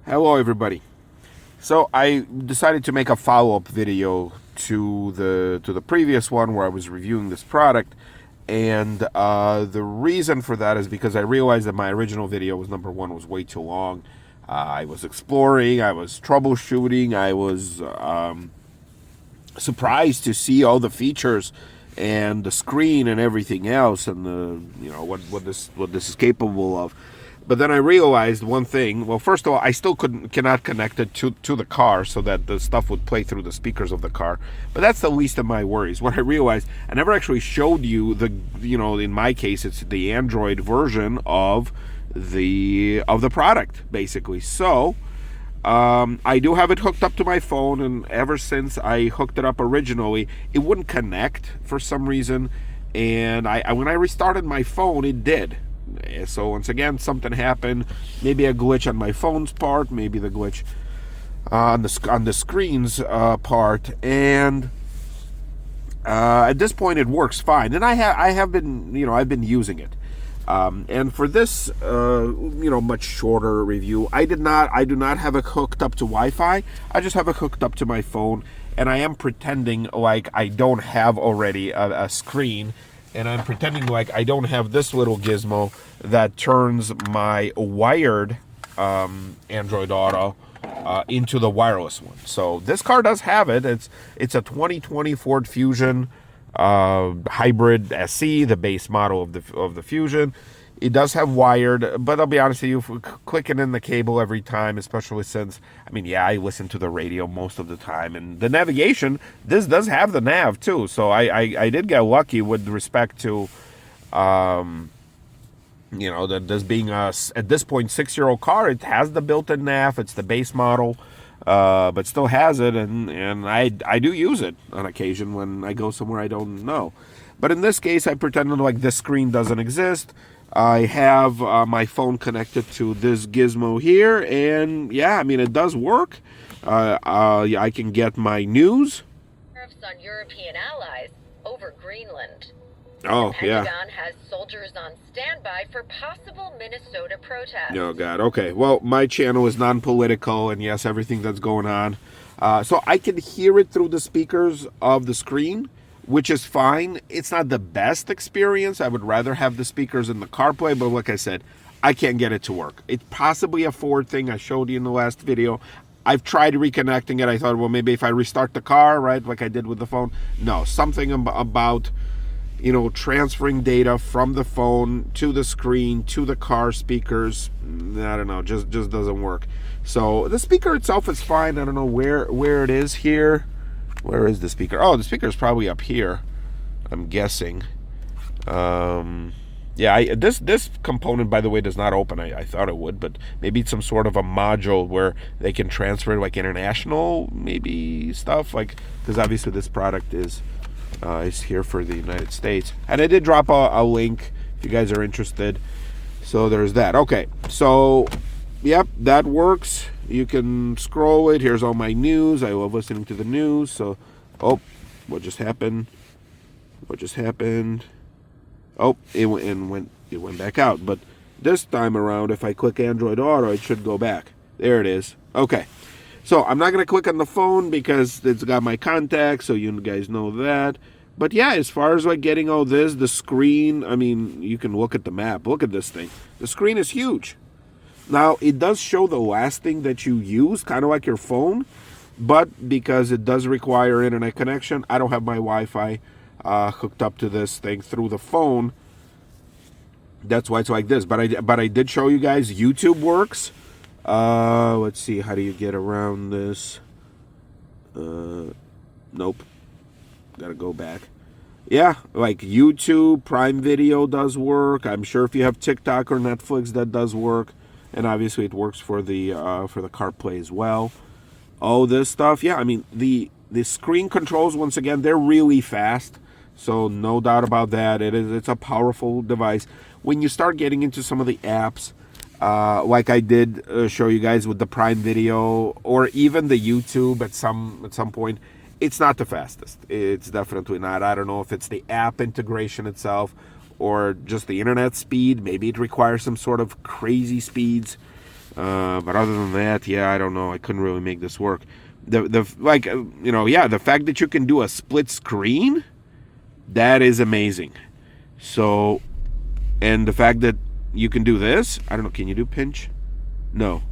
Hello everybody. So I decided to make a follow-up video to the previous one where I was reviewing this product, and the reason for that is because I realized that my original video was, number one, was way too long. I was exploring, I was troubleshooting, I was surprised to see all the features and the screen and everything else, and what this is capable of. But then I realized one thing. Well, first of all, I still cannot connect it to the car so that the stuff would play through the speakers of the car. But that's the least of my worries. What I realized, I never actually showed you in my case, it's the Android version of the product, basically. So I do have it hooked up to my phone, and ever since I hooked it up originally, it wouldn't connect for some reason. And when I restarted my phone, it did. So once again, something happened. Maybe a glitch on my phone's part, maybe the glitch on the screen's part, and at this point it works fine. And I've been using it. And for this much shorter review, I do not have it hooked up to Wi-Fi. I just have it hooked up to my phone, and I am pretending like I don't have already a screen. And I'm pretending like I don't have this little gizmo that turns my wired Android Auto into the wireless one. So this car does have it. It's a 2020 Ford Fusion hybrid SC, the base model of the Fusion. It does have wired, but I'll be honest with you, clicking in the cable every time, especially since, I listen to the radio most of the time, and the navigation, this does have the nav too, so I did get lucky with respect to, this being at this point, 6-year-old car. It has the built-in nav, it's the base model, but still has it, and I do use it on occasion when I go somewhere I don't know. But in this case, I pretended like this screen doesn't exist. I have my phone connected to this gizmo here, and it does work. I can get my news. Tariffs on European allies over Greenland. Oh, the Pentagon has soldiers on standby for possible Minnesota protests. Oh, God. Okay. Well, my channel is non-political, and yes, everything that's going on. So I can hear it through the speakers of the screen, which is fine. It's not the best experience. I would rather have the speakers in the Carplay, but like I said, I can't get it to work. It's possibly a Ford thing. I showed you in the last video. I've tried reconnecting it. I thought, well, maybe if I restart the car, right, like I did with the phone. No, something about, transferring data from the phone to the screen, to the car speakers. I don't know, just doesn't work. So the speaker itself is fine. I don't know where it is here. Where is the speaker? Oh, the speaker is probably up here, I'm guessing. This component, by the way, does not open. I thought it would, but maybe it's some sort of a module where they can transfer like international maybe stuff, because obviously this product is here for the United States. And I did drop a link if you guys are interested. So there's that. Okay, so yep, that works. You can scroll it. Here's all my news. I love listening to the news. So, what just happened? Oh, it went back out. But this time around, if I click Android Auto, it should go back. There it is. Okay. So I'm not going to click on the phone because it's got my contacts, so you guys know that. But yeah, as far as getting all this, the screen, you can look at the map. Look at this thing. The screen is huge. Now, it does show the last thing that you use, kind of like your phone, but because it does require internet connection, I don't have my Wi-Fi hooked up to this thing through the phone. That's why it's like this. But I did show you guys YouTube works. Let's see, how do you get around this? Nope. Gotta go back. Yeah, like YouTube, Prime Video does work. I'm sure if you have TikTok or Netflix, that does work. And obviously it works for the CarPlay as well. All this stuff, the screen controls, once again, they're really fast. So no doubt about that. It's a powerful device. When you start getting into some of the apps, like I did show you guys with the Prime Video or even the YouTube at some point, it's not the fastest. It's definitely not. I don't know if it's the app integration itself or just the internet speed. Maybe it requires some sort of crazy speeds. But other than that, yeah, I don't know. I couldn't really make this work. The fact that you can do a split screen, that is amazing. So, and the fact that you can do this, I don't know, can you do pinch? No.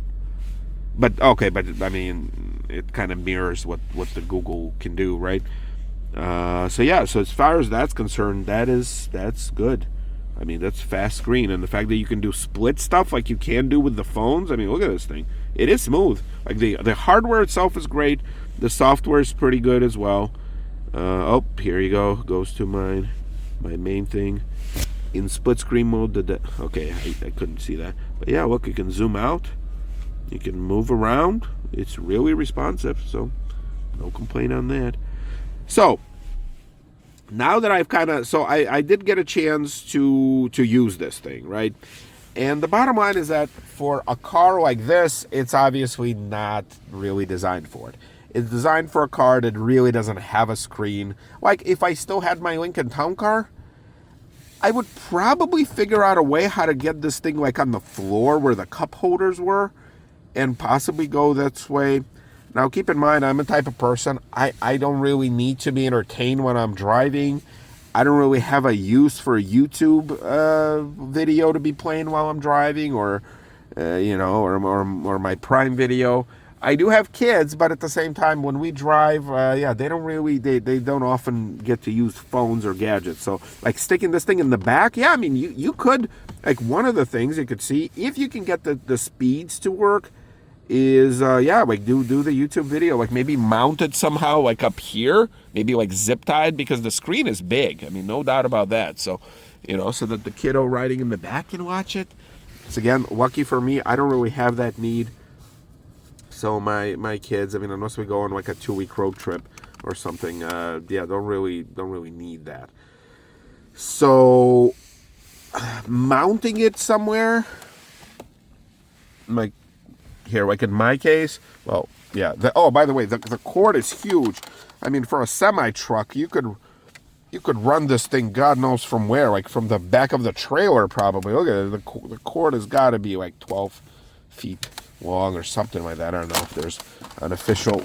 But, okay, but I mean, it kind of mirrors what the Google can do, right? So as far as that's concerned, that's good. I mean, that's fast screen. And the fact that you can do split stuff like you can do with the phones, I mean, look at this thing. It is smooth. Like the hardware itself is great. The software is pretty good as well. Here you go. Goes to my main thing. In split screen mode, okay, I couldn't see that. But yeah, look, you can zoom out. You can move around. It's really responsive, so no complaint on that. So now that I've I did get a chance to use this thing, right? And the bottom line is that for a car like this, it's obviously not really designed for it. It's designed for a car that really doesn't have a screen. Like if I still had my Lincoln Town Car, I would probably figure out a way how to get this thing like on the floor where the cup holders were and possibly go this way. Now, keep in mind, I'm the type of person, I don't really need to be entertained when I'm driving. I don't really have a use for a YouTube video to be playing while I'm driving or my Prime Video. I do have kids, but at the same time, when we drive, they don't often get to use phones or gadgets. So, like sticking this thing in the back, I mean, you could, like one of the things you could see, if you can get the speeds to work, is do the YouTube video, like maybe mount it somehow like up here, maybe like zip tied, because the screen is big. I mean, no doubt about that. So, so that the kiddo riding in the back can watch it. It's again, lucky for me, I don't really have that need. So my kids, I mean, unless we go on like a 2-week road trip or something, don't really need that. So mounting it somewhere, like here, like in my case, well, yeah. By the way, the cord is huge. I mean, for a semi truck, you could run this thing, God knows from where, like from the back of the trailer, probably. Look at it. The cord has got to be like 12 feet long or something like that. I don't know if there's an official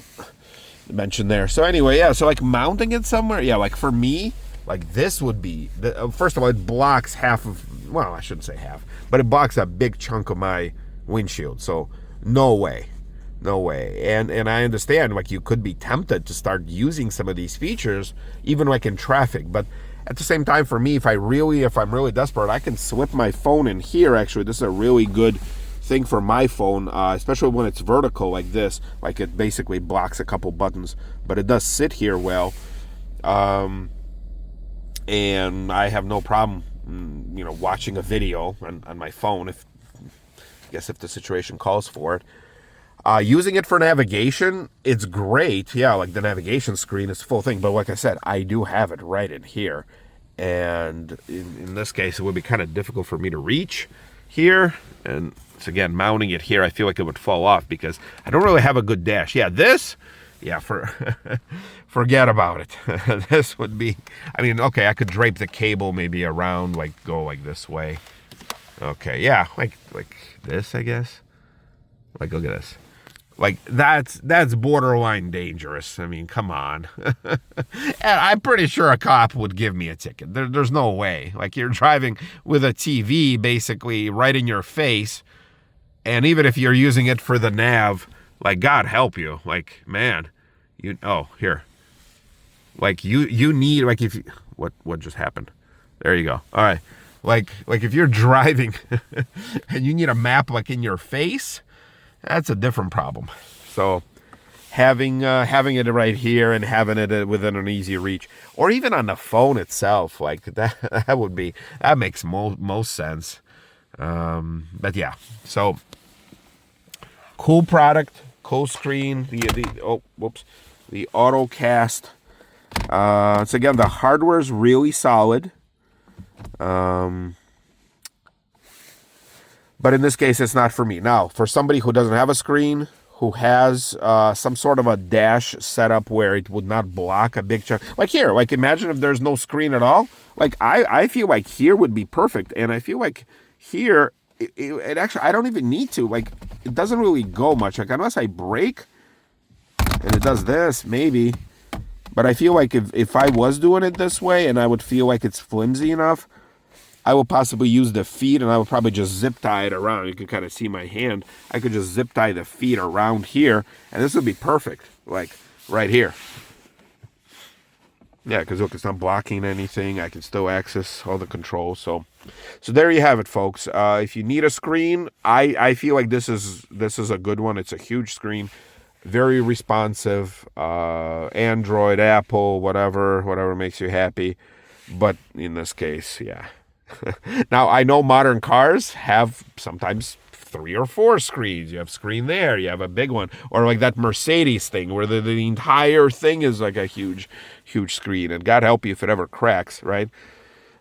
dimension there. So anyway, yeah. So like mounting it somewhere, yeah. Like for me, like this would be. First of all, it blocks half of. Well, I shouldn't say half, but it blocks a big chunk of my windshield. So. No way. And I understand, like, you could be tempted to start using some of these features, even like in traffic. But at the same time, for me, if I'm really desperate, I can slip my phone in here. Actually, this is a really good thing for my phone, especially when it's vertical like this. Like, it basically blocks a couple buttons, but it does sit here well. And I have no problem, watching a video on my phone if the situation calls for it. Using it for navigation, it's great. Yeah, like the navigation screen is full thing. But like I said, I do have it right in here. And in this case, it would be kind of difficult for me to reach here. And it's, again, mounting it here, I feel like it would fall off because I don't really have a good dash. Yeah, forget about it. This would be, I mean, okay, I could drape the cable maybe around, like go like this way. Okay, yeah, like this, I guess. Like, look at this. Like, that's borderline dangerous. I mean, come on. And I'm pretty sure a cop would give me a ticket. There's no way. Like, you're driving with a TV basically right in your face, and even if you're using it for the nav, like, God help you. Like, man, here. Like, you need, like, what just happened? There you go. All right. Like if you're driving and you need a map like in your face, that's a different problem. So having it right here and having it within an easy reach, or even on the phone itself, like that makes most sense. But yeah, so cool product, cool screen. The Autocast. So again, the hardware's really solid. But in this case, it's not for me. Now, for somebody who doesn't have a screen, who has some sort of a dash set up where it would not block a big chunk. Like here, like imagine if there's no screen at all. Like I feel like here would be perfect. And I feel like here it actually, I don't even need to. Like, it doesn't really go much. Like, unless I brake and it does this, maybe. But I feel like if I was doing it this way and I would feel like it's flimsy enough, I will possibly use the feet, and I would probably just zip tie it around. You can kind of see my hand. I could just zip tie the feet around here, and this would be perfect, like right here. Yeah, because look, it's not blocking anything. I can still access all the controls. So there you have it, folks. If you need a screen, I feel like this is a good one. It's a huge screen, very responsive. Android, Apple, whatever makes you happy. But in this case, yeah. Now, I know modern cars have sometimes 3 or 4 screens. You have screen there, you have a big one. Or like that Mercedes thing where the entire thing is like a huge screen. And God help you if it ever cracks, right?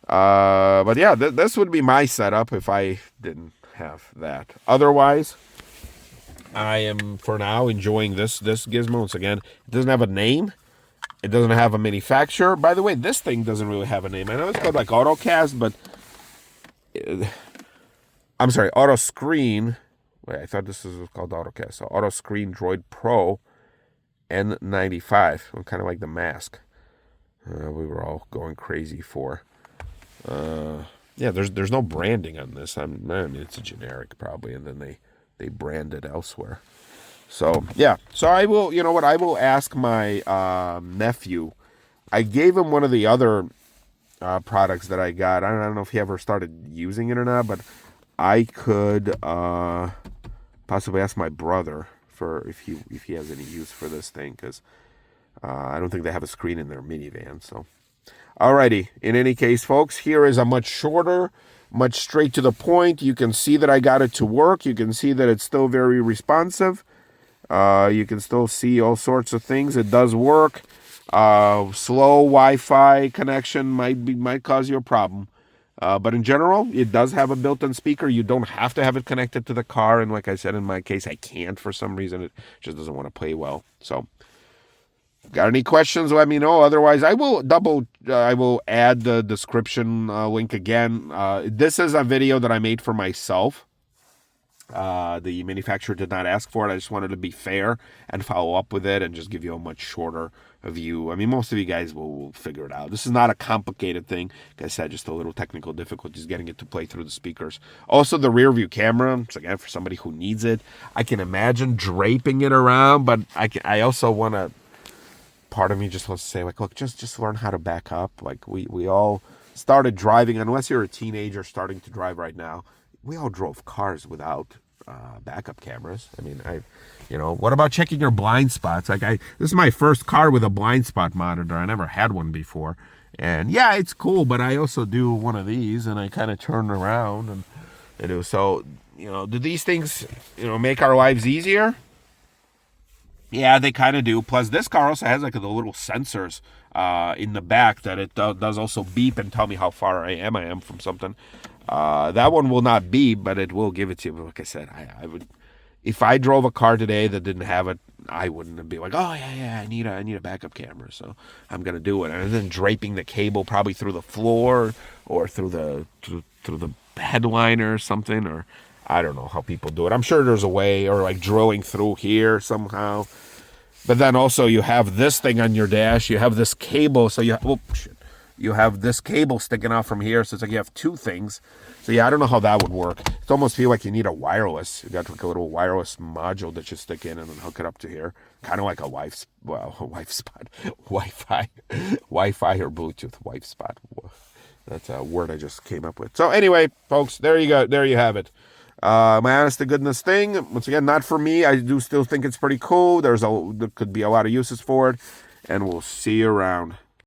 But yeah, this would be my setup if I didn't have that. Otherwise, I am, for now, enjoying this gizmo. Once again, it doesn't have a name. It doesn't have a manufacturer. By the way, this thing doesn't really have a name. I know it's called like Autocast, but I'm sorry, Auto Screen. Wait, I thought this was called Autocast. So Auto Screen Droid Pro N95. Kind of like the mask we were all going crazy for. Yeah, there's no branding on this. I mean, it's a generic probably, and then they brand it elsewhere. So yeah, so I will. You know what? I will ask my nephew. I gave him one of the other products that I got. I don't know if he ever started using it or not, but I could possibly ask my brother for if he has any use for this thing, because I don't think they have a screen in their minivan. So, alrighty. In any case, folks, here is a much shorter, much straight to the point. You can see that I got it to work. You can see that it's still very responsive. You can still see all sorts of things. It does work. Slow Wi-Fi connection might cause you a problem. But in general, it does have a built-in speaker. You don't have to have it connected to the car. And like I said, in my case, I can't for some reason. It just doesn't want to play well. So, got any questions, let me know. Otherwise, I will add the description link again. This is a video that I made for myself. The manufacturer did not ask for it. I just wanted to be fair and follow up with it and just give you a much shorter view. I mean, most of you guys will figure it out. This is not a complicated thing. Like I said, just a little technical difficulties getting it to play through the speakers. Also, the rear view camera, so again, for somebody who needs it, I can imagine draping it around, but I also want to, part of me just wants to say, like, look, just learn how to back up. Like, we all started driving, unless you're a teenager starting to drive right now, we all drove cars without backup cameras. I mean, what about checking your blind spots? Like, this is my first car with a blind spot monitor. I never had one before. And yeah, it's cool, but I also do one of these, and I kind of turn around and do. So, do these things, make our lives easier? Yeah, they kind of do. Plus, this car also has like the little sensors in the back that it does also beep and tell me how far I am from something. That one will not beep, but it will give it to you. But like I said, I would, if I drove a car today that didn't have it, I wouldn't be like, oh yeah, I need a backup camera, so I'm gonna do it. And then draping the cable probably through the floor or through the headliner or something, or I don't know how people do it. I'm sure there's a way, or like drilling through here somehow. But then also you have this thing on your dash. You have this cable, so you have this cable sticking out from here, so it's like you have two things. So yeah, I don't know how that would work. It almost feel like you need a wireless. You got like a little wireless module that you stick in and then hook it up to here. Kind of like a Wi-Fi or Bluetooth wife spot. That's a word I just came up with. So anyway, folks, there you go. There you have it. My honest to goodness thing. Once again, not for me. I do still think it's pretty cool. There could be a lot of uses for it, and we'll see you around.